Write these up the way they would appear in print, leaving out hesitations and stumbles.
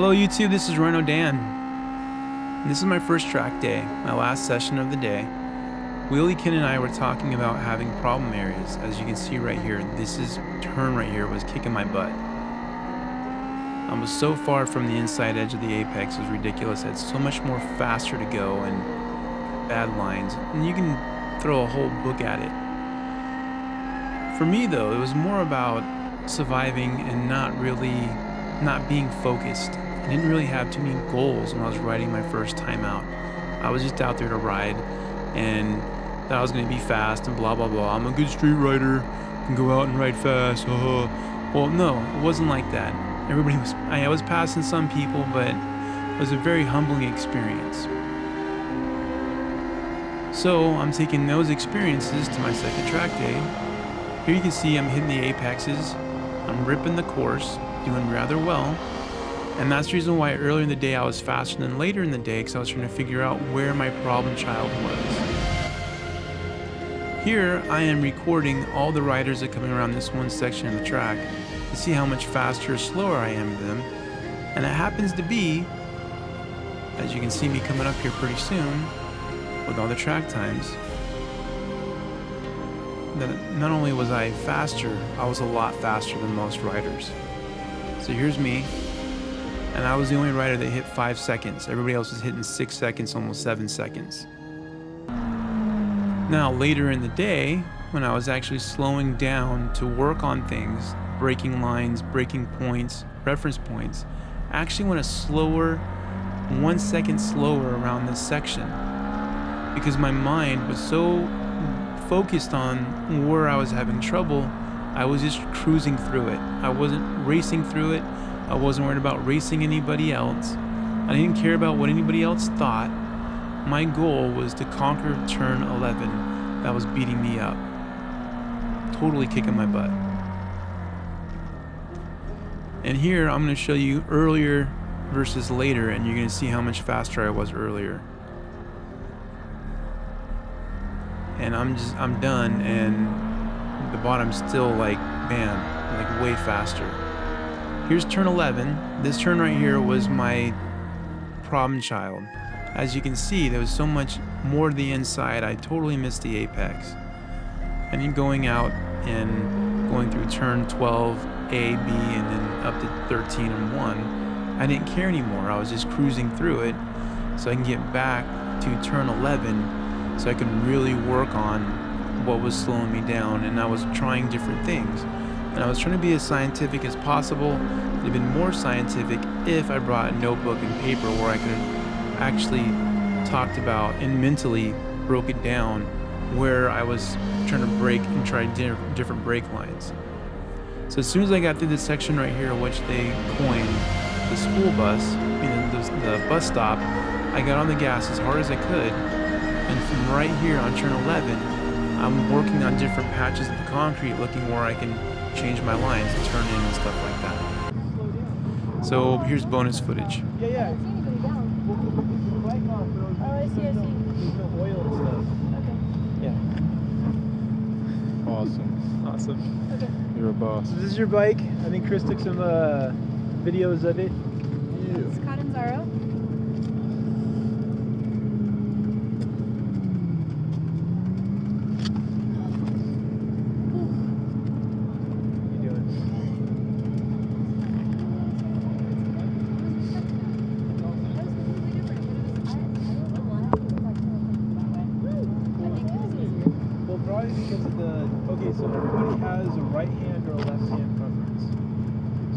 Hello YouTube, this is Rhino Dan. And this is my first track day, my last session of the day. Wheelie Ken and I were talking about having problem areas. As you can see right here, turn right here was kicking my butt. I was so far from the inside edge of the apex, it was ridiculous. I had so much more faster to go and bad lines, and you can throw a whole book at it. For me though, it was more about surviving and not being focused. I didn't really have too many goals when I was riding my first time out. I was just out there to ride and thought I was going to be fast and blah blah blah. I'm a good street rider, can go out and ride fast. Well, no, it wasn't like that. I was passing some people, but it was a very humbling experience. So I'm taking those experiences to my second track day. Here you can see I'm hitting the apexes, I'm ripping the course, doing rather well. And that's the reason why earlier in the day I was faster than later in the day, because I was trying to figure out where my problem child was. Here I am recording all the riders that are coming around this one section of the track to see how much faster or slower I am than them. And it happens to be, as you can see me coming up here pretty soon with all the track times, that not only was I faster, I was a lot faster than most riders. So here's me, and I was the only rider that hit 5 seconds. Everybody else was hitting 6 seconds, almost 7 seconds. Now later in the day, when I was actually slowing down to work on things, breaking lines, breaking points, reference points, I actually went a slower, 1 second slower around this section, because my mind was so focused on where I was having trouble. I was just cruising through it. I wasn't racing through it. I wasn't worried about racing anybody else. I didn't care about what anybody else thought. My goal was to conquer turn 11 that was beating me up, totally kicking my butt. And here I'm going to show you earlier versus later, and you're going to see how much faster I was earlier. And I'm done, and the bottom's still like, bam, like way faster. Here's turn 11. This turn right here was my problem child. As you can see, there was so much more to the inside, I totally missed the apex. And then going out and going through turn 12, A, B, and then up to 13 and 1, I didn't care anymore. I was just cruising through it so I can get back to turn 11 so I could really work on what was slowing me down. And I was trying different things. And I was trying to be as scientific as possible. It would have been more scientific if I brought a notebook and paper where I could actually talked about and mentally broke it down where I was trying to brake and try different brake lines. So as soon as I got through this section right here, which they coined the school bus, meaning the bus stop, I got on the gas as hard as I could. And from right here on turn 11, I'm working on different patches of the concrete, looking where I can change my lines and turn in and stuff like that. So here's bonus footage. Yeah. Oh, I see. There's no oil and stuff. Okay. Yeah. Awesome. Okay. You're a boss. So this is your bike. I think Chris took some videos of it. Yeah. It's Cotton Zaro. Because of okay, so everybody has a right hand or a left hand preference.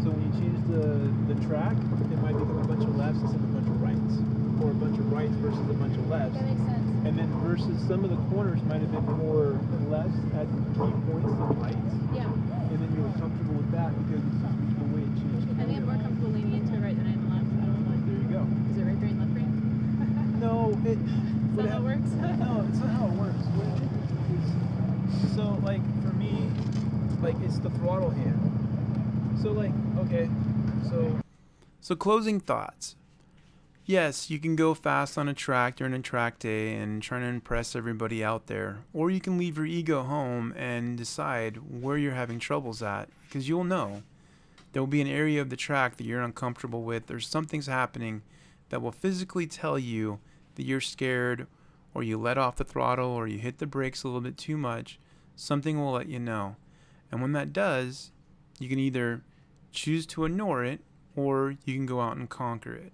So when you change the track, it might become a bunch of lefts instead of a bunch of rights, or a bunch of rights versus a bunch of lefts. That makes sense. And then versus some of the corners might have been more lefts at key points than rights. Yeah. And then you were comfortable with that because the way it changed. I think I'm more comfortable leaning into the right than I am the left. I don't know. There you go. Is it right brain, left brain? No, Is that how it works? No, it's not how it works. So like for me, like it's the throttle hand. So like, okay, So closing thoughts. Yes, you can go fast on a track during a track day and try to impress everybody out there. Or you can leave your ego home and decide where you're having troubles at, because you'll know. There will be an area of the track that you're uncomfortable with, or something's happening that will physically tell you that you're scared, or you let off the throttle, or you hit the brakes a little bit too much. Something will let you know. And when that does, you can either choose to ignore it, or you can go out and conquer it.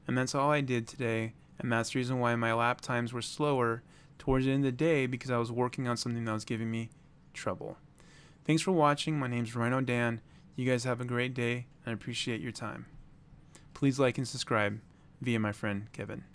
And that's all I did today, and that's the reason why my lap times were slower towards the end of the day, because I was working on something that was giving me trouble. Thanks for watching. My name's Rhino Dan. You guys have a great day, and I appreciate your time. Please like and subscribe via my friend Kevin.